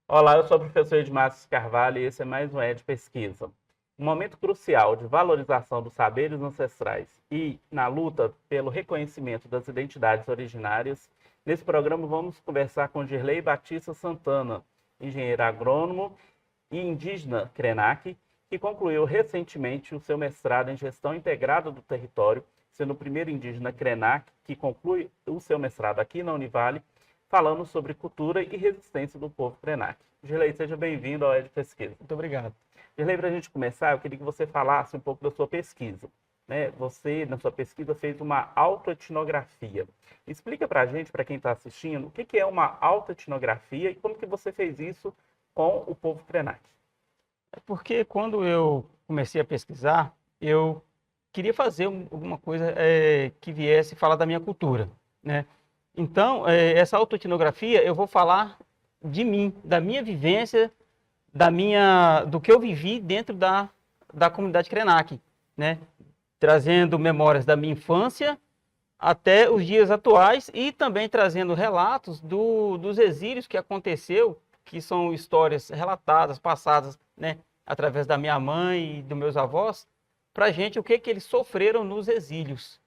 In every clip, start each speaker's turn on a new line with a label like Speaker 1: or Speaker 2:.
Speaker 1: Olá, eu sou o professor Edmar Carvalho e esse é mais um ED Pesquisa. Um momento crucial de valorização dos saberes ancestrais e na luta pelo reconhecimento das identidades originárias. Nesse programa vamos conversar com Girlei Batista Santana, engenheiro agrônomo e indígena Krenak, que concluiu recentemente o seu mestrado em Gestão Integrada do Território, sendo o primeiro indígena Krenak que conclui o seu mestrado aqui na Univale, falando sobre cultura e resistência do povo Krenak. Girlei, seja bem-vindo ao ED Pesquisa.
Speaker 2: Muito obrigado.
Speaker 1: Girlei, para a gente começar, eu queria que você falasse um pouco da sua pesquisa. Você, na sua pesquisa, fez uma autoetnografia. Explica para a gente, para quem está assistindo, o que é uma autoetnografia e como que você fez isso com o povo Krenak.
Speaker 2: É porque quando eu comecei a pesquisar, eu queria fazer alguma coisa que viesse falar da minha cultura, né? Então, essa autoetnografia, eu vou falar de mim, da minha vivência, do que eu vivi dentro da comunidade Krenak, né? Trazendo memórias da minha infância até os dias atuais e também trazendo relatos dos exílios que aconteceu, que são histórias relatadas, passadas, né, através da minha mãe e dos meus avós, para a gente o que eles sofreram nos exílios.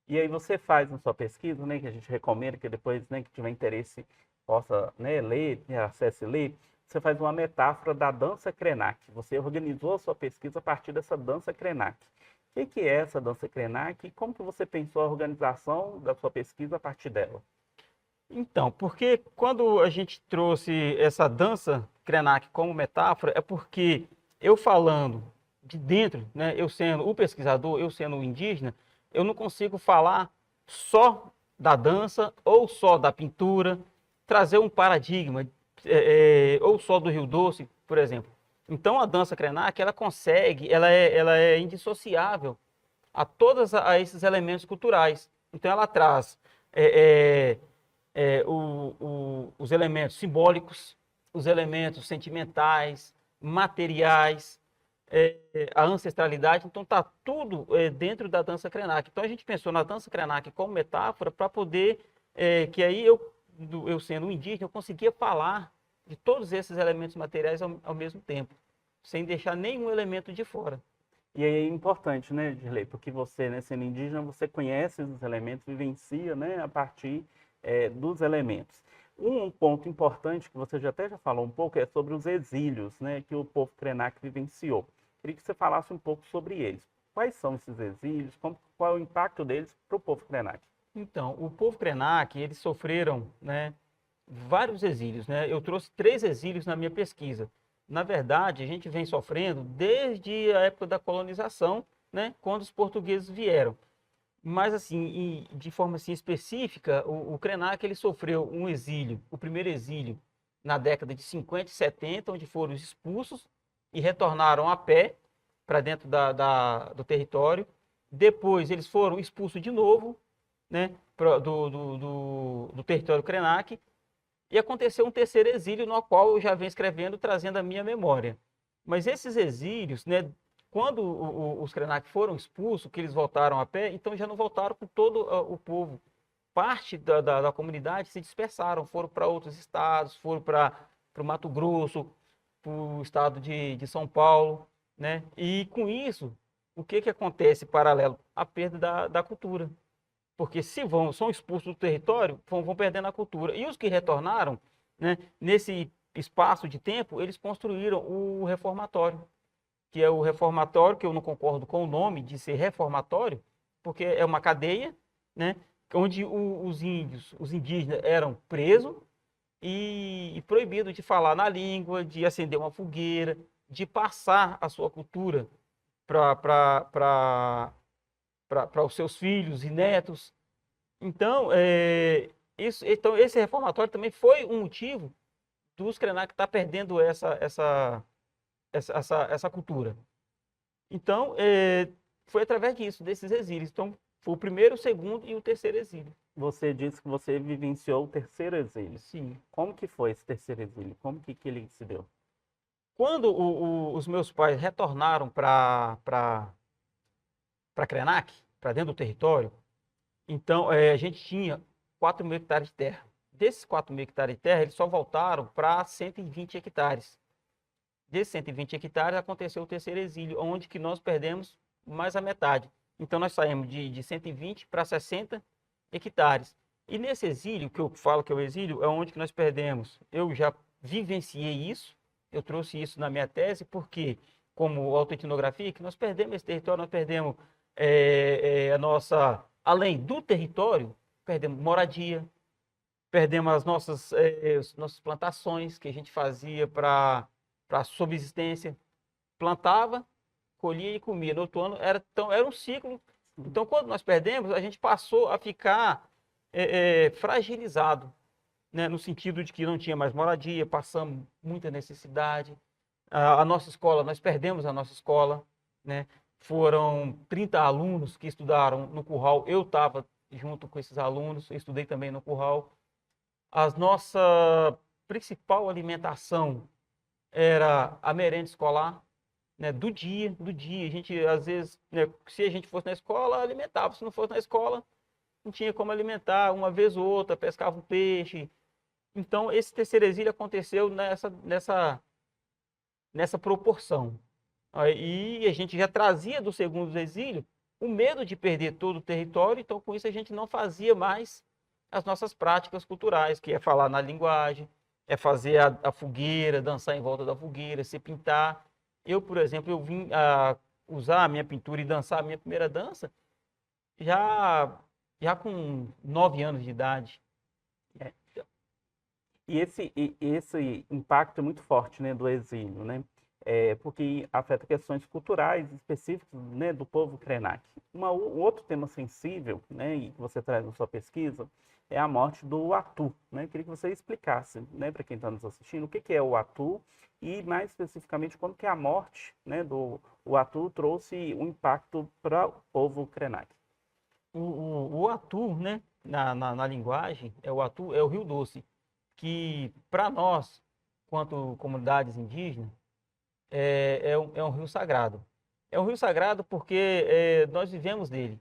Speaker 1: E aí você faz na sua pesquisa, né, que a gente recomenda que depois, né, que tiver interesse, possa, né, ler, ter acesso e ler, você faz uma metáfora da dança Krenak. Você organizou a sua pesquisa a partir dessa dança Krenak. O que é essa dança Krenak e como que você pensou a organização da sua pesquisa a partir dela?
Speaker 2: Então, porque quando a gente trouxe essa dança Krenak como metáfora, é porque eu falando de dentro, né, eu sendo o pesquisador, eu sendo o indígena, eu não consigo falar só da dança ou só da pintura, trazer um paradigma, ou só do Rio Doce, por exemplo. Então, a dança Krenak, ela consegue, ela é indissociável a todos esses elementos culturais. Então, ela traz os elementos simbólicos, os elementos sentimentais, materiais, a ancestralidade. Então, está tudo dentro da dança Krenak. Então, a gente pensou na dança Krenak como metáfora para poder, que aí eu sendo um indígena, eu conseguia falar de todos esses elementos materiais ao mesmo tempo, sem deixar nenhum elemento de fora.
Speaker 1: E aí é importante, né, Dirley, porque você, né, sendo indígena, você conhece os elementos, vivencia, né, a partir dos elementos. Um ponto importante que você já falou um pouco é sobre os exílios, né, que o povo Krenak vivenciou. Queria que você falasse um pouco sobre eles. Quais são esses exílios? Qual é o impacto deles para o povo Krenak?
Speaker 2: Então, o povo Krenak, eles sofreram, né, vários exílios, né? Eu trouxe 3 exílios na minha pesquisa. Na verdade, a gente vem sofrendo desde a época da colonização, né, quando os portugueses vieram. Mas, assim, de forma assim, específica, o Krenak ele sofreu um exílio, o primeiro exílio, na década de 50 e 70, onde foram expulsos e retornaram a pé para dentro do território. Depois, eles foram expulsos de novo, né, do território Krenak. E aconteceu um terceiro exílio, no qual eu já venho escrevendo, trazendo a minha memória. Mas esses exílios, né, quando os Krenak foram expulsos, que eles voltaram a pé, então já não voltaram com todo o povo. Parte da comunidade se dispersaram, foram para outros estados, foram para o Mato Grosso, para o estado de São Paulo, né? E com isso, o que acontece paralelo? A perda da cultura. Porque se são expulsos do território, vão perdendo a cultura. E os que retornaram, né, nesse espaço de tempo, eles construíram o reformatório, que é o reformatório, que eu não concordo com o nome de ser reformatório, porque é uma cadeia, né, onde os indígenas eram presos e proibidos de falar na língua, de acender uma fogueira, de passar a sua cultura para os seus filhos e netos. Então, então, esse reformatório também foi um motivo dos Krenak estar perdendo essa cultura. Então, foi através disso, desses exílios. Então, foi o primeiro, o segundo e o terceiro exílio.
Speaker 1: Você disse que você vivenciou o terceiro exílio.
Speaker 2: Sim.
Speaker 1: Como que foi esse terceiro exílio? Como que ele se deu?
Speaker 2: Quando os meus pais retornaram para Krenak, para dentro do território, então a gente tinha 4.000 hectares de terra desses 4.000 hectares de terra, eles só voltaram para 120 hectares. Desses 120 hectares aconteceu o terceiro exílio, onde que nós perdemos mais a metade. Então nós saímos de 120 para 60 hectares. E nesse exílio, que eu falo que é o exílio, é onde que nós perdemos. Eu já vivenciei isso, eu trouxe isso na minha tese, porque, como autoetnografia, que nós perdemos esse território, nós perdemos a nossa, além do território, perdemos moradia, perdemos as nossas plantações que a gente fazia para subsistência, plantava, colhia e comia. No outro ano era um ciclo. Então, quando nós perdemos, a gente passou a ficar fragilizado, né? No sentido de que não tinha mais moradia, passamos muita necessidade. A nossa escola, nós perdemos a nossa escola, né? Foram 30 alunos que estudaram no curral, eu estava junto com esses alunos, eu estudei também no curral. A nossa principal alimentação era a merenda escolar, né? Do dia. A gente, às vezes, né, se a gente fosse na escola, alimentava. Se não fosse na escola, não tinha como alimentar. Uma vez ou outra, pescava um peixe. Então, esse terceiro exílio aconteceu nessa proporção. E a gente já trazia do segundo exílio o medo de perder todo o território, então com isso a gente não fazia mais as nossas práticas culturais, que é falar na linguagem, é fazer a fogueira, dançar em volta da fogueira, se pintar. Eu, por exemplo, eu vim a usar a minha pintura e dançar a minha primeira dança já com 9 anos de idade.
Speaker 1: É. E esse impacto é muito forte, né, do exílio, né? Porque afeta questões culturais específicas, né, do povo Krenak. Um outro tema sensível, né, e que você traz na sua pesquisa, é a morte do Atu, né? Queria que você explicasse, né, para quem está nos assistindo, o que é o Atu e, mais especificamente, como que a morte, né, do Atu trouxe um impacto para o povo Krenak.
Speaker 2: O Atu, né, na linguagem, o Atu é o Rio Doce, que para nós, quanto comunidades indígenas, é um rio sagrado. É um rio sagrado porque nós vivemos dele.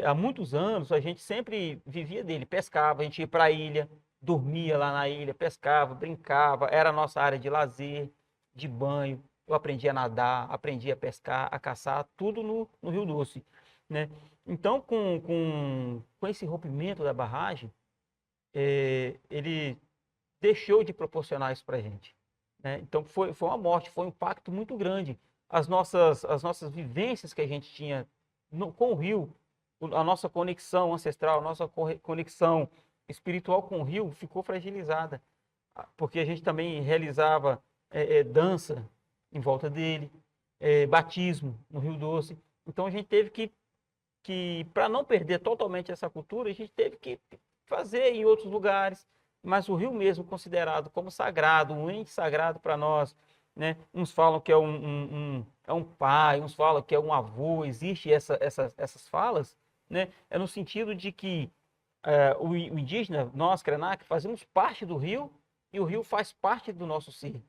Speaker 2: Há muitos anos a gente sempre vivia dele, pescava, a gente ia para a ilha, dormia lá na ilha, pescava, brincava, era a nossa área de lazer, de banho. Eu aprendi a nadar, aprendi a pescar, a caçar, tudo no Rio Doce, né? Então, com esse rompimento da barragem, ele deixou de proporcionar isso para a gente, né? Então, foi uma morte, foi um impacto muito grande. As nossas vivências que a gente tinha com o rio, a nossa conexão ancestral, a nossa conexão espiritual com o rio ficou fragilizada, porque a gente também realizava dança em volta dele, batismo no Rio Doce. Então a gente teve que para não perder totalmente essa cultura, a gente teve que fazer em outros lugares, mas o rio mesmo considerado como sagrado, um ente sagrado para nós, né? Uns falam que é um pai, uns falam que é um avô, existe essas falas, né? É no sentido de que o indígena, nós, Krenak, fazemos parte do rio e o rio faz parte do nosso ser.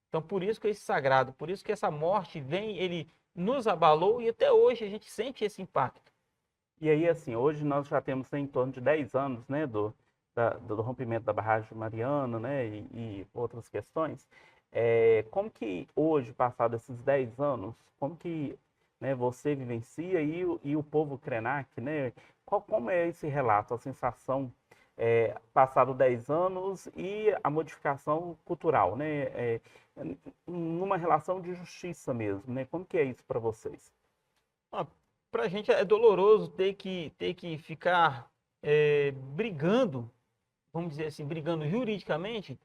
Speaker 2: Então, por isso que é esse sagrado, por isso que essa morte vem, ele nos abalou e até hoje a gente sente esse impacto.
Speaker 1: E aí, assim, hoje nós já temos em torno de 10 anos, né, do rompimento da barragem Mariana, né, e outras questões. Como que hoje, passado esses 10 anos, como que, né, você vivencia e o povo Krenak, né, como é esse relato, a sensação, passado 10 anos e a modificação cultural, né, numa relação de justiça mesmo, né, como que é isso para vocês?
Speaker 2: Para a gente é doloroso ter que ficar brigando, vamos dizer assim, brigando juridicamente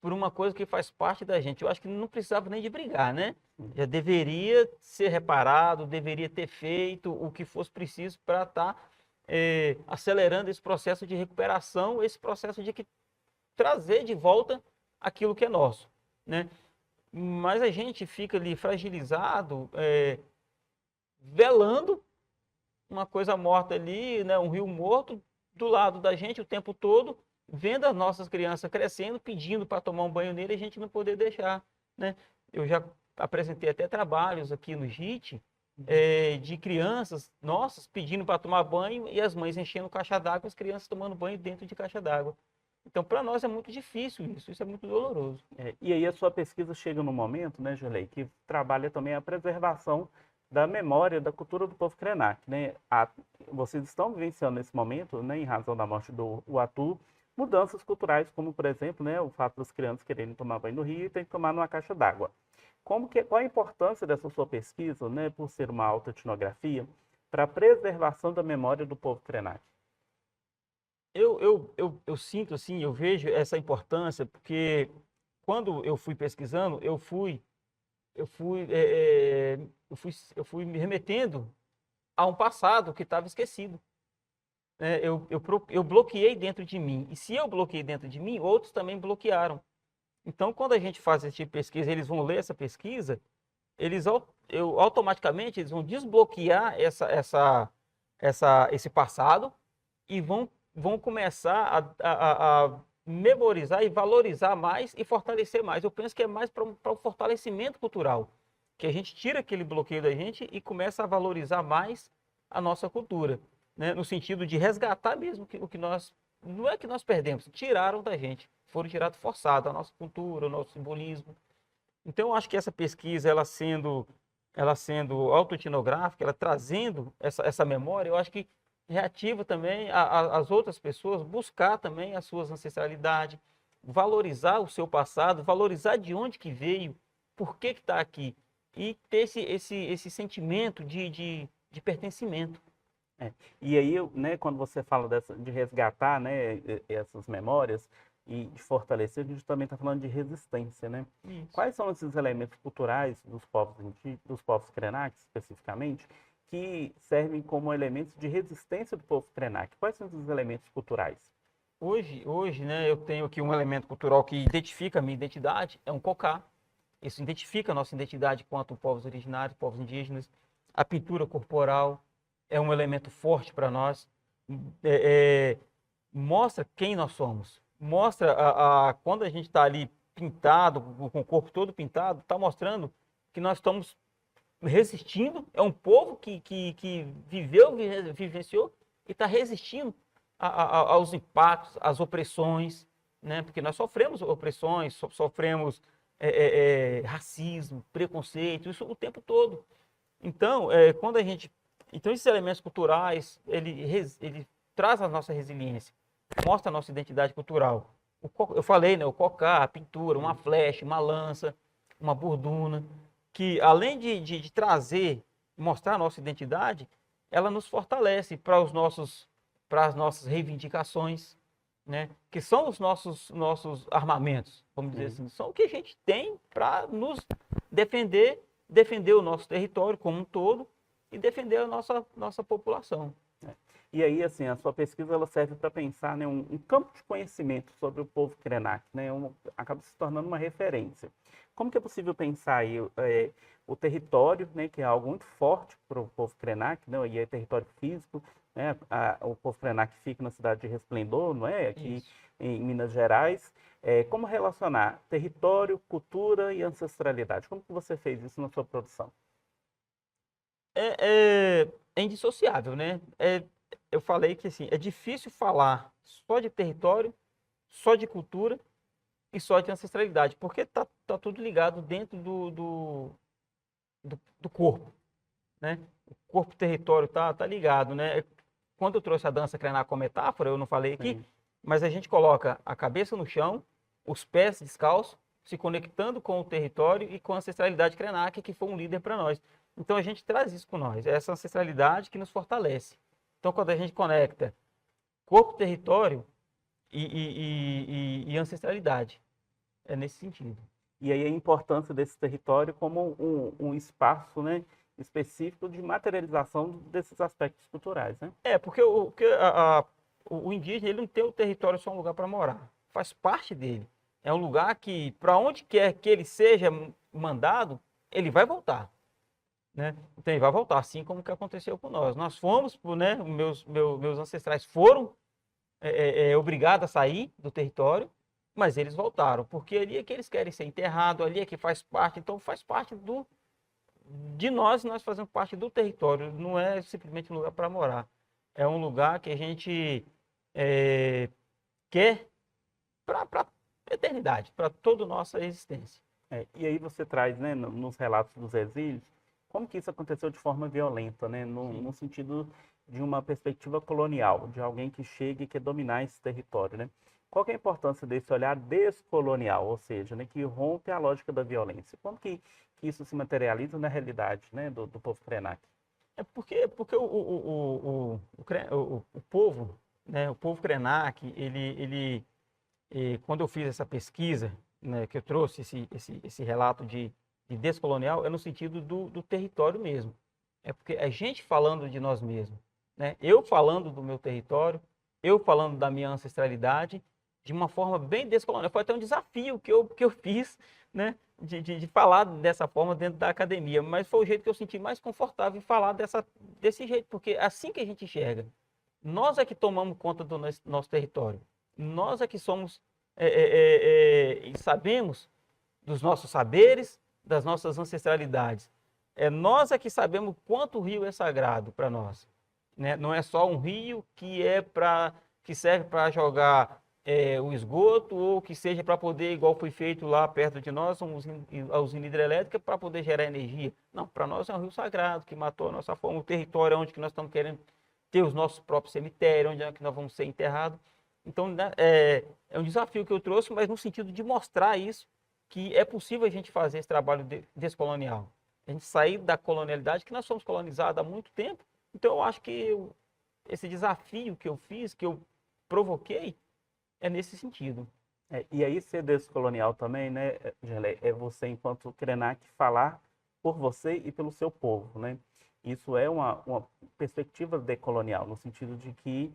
Speaker 2: por uma coisa que faz parte da gente. Eu acho que não precisava nem de brigar, né? Já deveria ser reparado, deveria ter feito o que fosse preciso para estar acelerando esse processo de recuperação, esse processo de trazer de volta aquilo que é nosso, né? Mas a gente fica ali fragilizado, velando uma coisa morta ali, né? Um rio morto do lado da gente o tempo todo, vendo as nossas crianças crescendo, pedindo para tomar um banho nele e a gente não poder deixar, né? Eu já apresentei até trabalhos aqui no JIT, de crianças nossas pedindo para tomar banho e as mães enchendo caixa d'água, as crianças tomando banho dentro de caixa d'água. Então, para nós é muito difícil isso é muito doloroso.
Speaker 1: E aí a sua pesquisa chega no momento, né, Julei, que trabalha também a preservação da memória da cultura do povo Krenak, né? Vocês estão vivenciando nesse momento, né, em razão da morte do Uatu, mudanças culturais, como por exemplo, né, o fato das crianças quererem tomar banho no rio e tem que tomar numa caixa d'água. Qual a importância dessa sua pesquisa, né, por ser uma alta etnografia, para a preservação da memória do povo Krenak?
Speaker 2: Eu sinto assim, eu vejo essa importância, porque quando eu fui pesquisando, eu fui me remetendo a um passado que estava esquecido. Né? Eu bloqueei dentro de mim. E se eu bloqueei dentro de mim, outros também bloquearam. Então, quando a gente faz esse tipo de pesquisa, eles vão ler essa pesquisa, automaticamente eles vão desbloquear esse passado e vão começar a memorizar e valorizar mais e fortalecer mais. Eu penso que é mais para o fortalecimento cultural, que a gente tira aquele bloqueio da gente e começa a valorizar mais a nossa cultura, né? No sentido de resgatar mesmo o que nós, não é que nós perdemos, tiraram da gente, foram tirados forçados, a nossa cultura, o nosso simbolismo. Então, eu acho que essa pesquisa, ela sendo autoetnográfica, ela trazendo essa memória, eu acho que reativa também as outras pessoas buscar também as suas ancestralidades, valorizar o seu passado, valorizar de onde que veio, por que está aqui, e ter esse sentimento de pertencimento.
Speaker 1: E aí, né, quando você fala de resgatar, né, essas memórias e de fortalecer, a gente também está falando de resistência, né?
Speaker 2: Isso.
Speaker 1: Quais são esses elementos culturais dos povos Krenak, especificamente, que servem como elementos de resistência do povo Krenak? Quais são esses elementos culturais?
Speaker 2: Hoje, né, eu tenho aqui um elemento cultural que identifica a minha identidade, é um cocá. Isso identifica a nossa identidade quanto povos originários, povos indígenas. A pintura corporal é um elemento forte para nós. Mostra quem nós somos. Mostra quando a gente está ali pintado, com o corpo todo pintado, está mostrando que nós estamos resistindo. É um povo que viveu, vivenciou e está resistindo aos impactos, às opressões, né? Porque nós sofremos opressões, sofremos racismo, preconceito, isso o tempo todo. Então, então esses elementos culturais, ele traz a nossa resiliência, mostra a nossa identidade cultural. Eu falei, né, o cocá, a pintura, uma flecha, uma lança, uma borduna, que além de trazer, mostrar a nossa identidade, ela nos fortalece para as nossas reivindicações, né? Que são os nossos armamentos, vamos dizer assim, são o que a gente tem para nos defender o nosso território como um todo e defender a nossa população.
Speaker 1: E aí, assim, a sua pesquisa ela serve para pensar, né, um campo de conhecimento sobre o povo Krenak, né, acaba se tornando uma referência. Como que é possível pensar aí o território, né, que é algo muito forte para o povo Krenak, né, e é território físico, né, o povo Krenak fica na cidade de Resplendor, não é, aqui em Minas Gerais. Como relacionar território, cultura e ancestralidade? Como que você fez isso na sua produção?
Speaker 2: É indissociável, né? Eu falei que assim, é difícil falar só de território, só de cultura e só de ancestralidade, porque tá tudo ligado dentro do corpo, né? O corpo-território tá ligado, né? Quando eu trouxe a dança Krenak como metáfora, eu não falei aqui,
Speaker 1: Sim.
Speaker 2: mas a gente coloca a cabeça no chão, os pés descalços, se conectando com o território e com a ancestralidade Krenak, que foi um líder para nós. Então a gente traz isso com nós, essa ancestralidade que nos fortalece. Então quando a gente conecta corpo, território e ancestralidade, é nesse sentido.
Speaker 1: E aí a importância desse território como um espaço, né, específico de materialização desses aspectos culturais, né?
Speaker 2: Porque o indígena ele não tem o território só um lugar para morar, faz parte dele. É um lugar que, para onde quer que ele seja mandado, ele vai voltar. Né? Então ele vai voltar, assim como que aconteceu com nós. Nós fomos, né, meus ancestrais foram obrigados a sair do território, mas eles voltaram, porque ali é que eles querem ser enterrados, ali é que faz parte, então faz parte de nós fazemos parte do território, não é simplesmente um lugar para morar. É um lugar que a gente quer para a eternidade, para toda a nossa existência.
Speaker 1: E aí você traz, né, nos relatos dos exílios, como que isso aconteceu de forma violenta, né, no
Speaker 2: Sim.
Speaker 1: sentido de uma perspectiva colonial, de alguém que chega e quer dominar esse território, né? Qual que é a importância desse olhar descolonial, ou seja, né, que rompe a lógica da violência? Como que isso se materializa na realidade, né, do povo Krenak?
Speaker 2: É porque o povo, né, o povo Krenak, quando eu fiz essa pesquisa, né, que eu trouxe esse relato de descolonial, é no sentido do território mesmo. É porque a gente falando de nós mesmos, né? Eu falando do meu território, eu falando da minha ancestralidade, de uma forma bem descolonial. Foi até um desafio que eu fiz, né? De falar dessa forma dentro da academia, mas foi o jeito que eu senti mais confortável em falar desse jeito, porque é assim que a gente enxerga. Nós é que tomamos conta do nosso território. Nós é que somos e sabemos dos nossos saberes, das nossas ancestralidades. Nós é que sabemos quanto o rio é sagrado para nós, né? Não é só um rio que serve para jogar o esgoto ou que seja para poder, igual foi feito lá perto de nós, a usina hidrelétrica para poder gerar energia. Não, para nós é um rio sagrado que matou a nossa fome, o território onde que nós estamos querendo ter os nossos próprios cemitérios, onde é que nós vamos ser enterrados. Então, né, é um desafio que eu trouxe, mas no sentido de mostrar isso, que é possível a gente fazer esse trabalho descolonial. A gente sair da colonialidade, que nós somos colonizados há muito tempo. Então, eu acho que esse desafio que eu fiz, que eu provoquei, é nesse sentido.
Speaker 1: E aí ser descolonial também, né, Gelé, é você, enquanto Krenak, falar por você e pelo seu povo, né? Isso é uma perspectiva decolonial, no sentido de que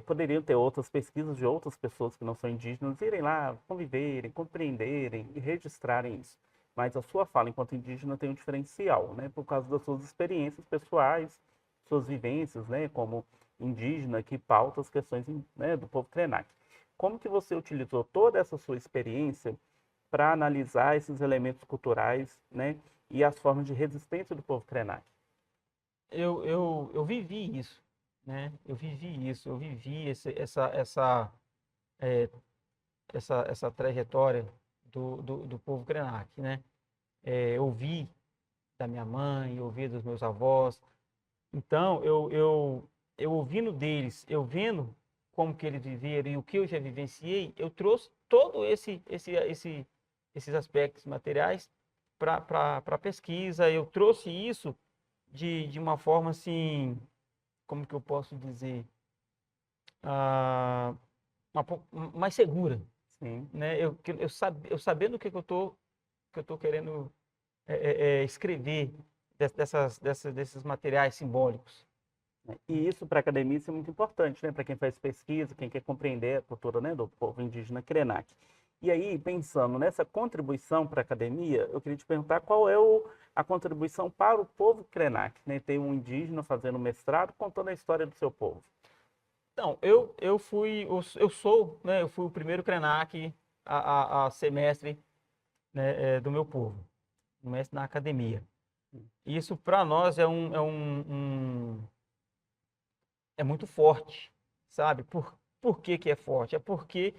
Speaker 1: poderiam ter outras pesquisas de outras pessoas que não são indígenas, irem lá, conviverem, compreenderem e registrarem isso. Mas a sua fala enquanto indígena tem um diferencial, né? Por causa das suas experiências pessoais, suas vivências, né? Como indígena que pauta as questões, né, do povo Krenak. Como que você utilizou toda essa sua experiência para analisar esses elementos culturais, né, e as formas de resistência do povo Krenak?
Speaker 2: Eu vivi isso, né? Eu vivi essa trajetória do povo Krenak, né? Eu vi da minha mãe, eu vi dos meus avós. Então, eu ouvindo deles, eu vendo como que eles viveram e o que eu já vivenciei, eu trouxe todo esses aspectos materiais para a pesquisa. Eu trouxe isso de uma forma assim, como que eu posso dizer, ah, mais segura,
Speaker 1: Sim.
Speaker 2: né? Eu sabendo o que que eu tô querendo escrever desses materiais simbólicos.
Speaker 1: E isso para a academia isso é muito importante, né? Para quem faz pesquisa, quem quer compreender a cultura, né, do povo indígena Krenak. E aí, pensando nessa contribuição para a academia, eu queria te perguntar qual é a contribuição para o povo Krenak, né? Ter um indígena fazendo mestrado, contando a história do seu povo.
Speaker 2: Então, né, eu fui o primeiro Krenak a ser mestre, né, do meu povo, um mestre na academia. Isso para nós é muito forte, sabe? Por que que é forte? É porque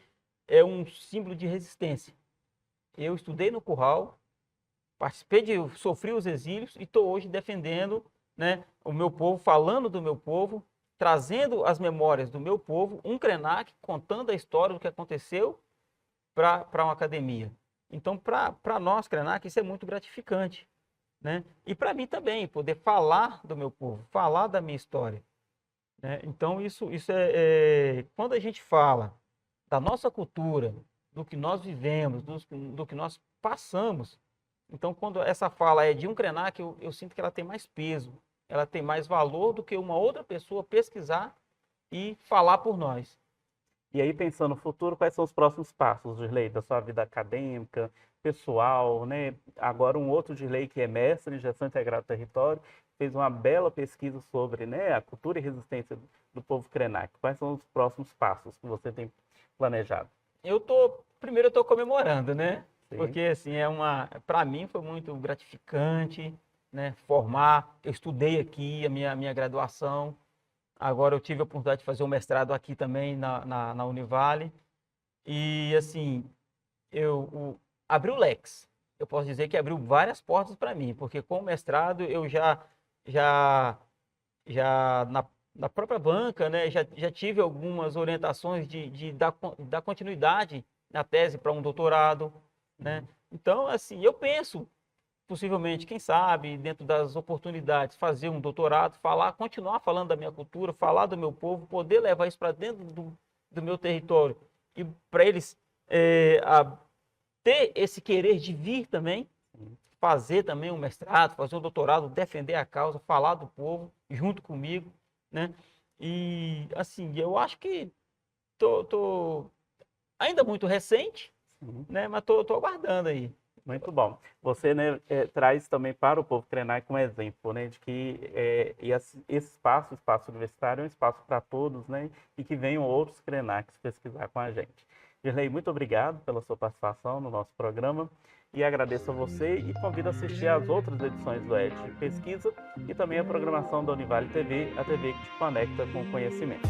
Speaker 2: é um símbolo de resistência. Eu estudei no curral, sofri os exílios e estou hoje defendendo, né, o meu povo, falando do meu povo, trazendo as memórias do meu povo, um Krenak contando a história do que aconteceu para uma academia. Então, para nós, Krenak, isso é muito gratificante, né? E para mim também, poder falar do meu povo, falar da minha história, né? Então, isso quando a gente fala da nossa cultura, do que nós vivemos, do que nós passamos. Então, quando essa fala é de um Krenak, eu sinto que ela tem mais peso, ela tem mais valor do que uma outra pessoa pesquisar e falar por nós.
Speaker 1: E aí, pensando no futuro, quais são os próximos passos, Dirley, da sua vida acadêmica, pessoal, né? Agora um outro Dirley que é mestre em gestão integrada do território, fez uma bela pesquisa sobre, né, a cultura e resistência do povo Krenak. Quais são os próximos passos que você tem planejado?
Speaker 2: Primeiro eu tô comemorando, né?
Speaker 1: Sim.
Speaker 2: Porque assim, para mim foi muito gratificante, né, formar. Eu estudei aqui a minha graduação. Agora eu tive a oportunidade de fazer um mestrado aqui também na Univale. E, assim, abriu leques. Eu posso dizer que abriu várias portas para mim, porque com o mestrado eu já na própria banca, né, já tive algumas orientações de dar continuidade na tese para um doutorado, né? Então, assim, eu penso, possivelmente, quem sabe, dentro das oportunidades, fazer um doutorado, continuar falando da minha cultura, falar do meu povo, poder levar isso para dentro do meu território e para eles ter esse querer de vir também, fazer também um mestrado, fazer um doutorado, defender a causa, falar do povo junto comigo, né? E, assim, eu acho que tô ainda muito recente, né? Mas tô aguardando aí.
Speaker 1: Muito bom. Você, né, traz também para o povo Krenak um exemplo, né, de que esse espaço universitário é um espaço para todos, né, e que venham outros Krenaks pesquisar com a gente. Dirley, muito obrigado pela sua participação no nosso programa e agradeço a você e convido a assistir às outras edições do ED de Pesquisa e também a programação da Univale TV, a TV que te conecta com o conhecimento.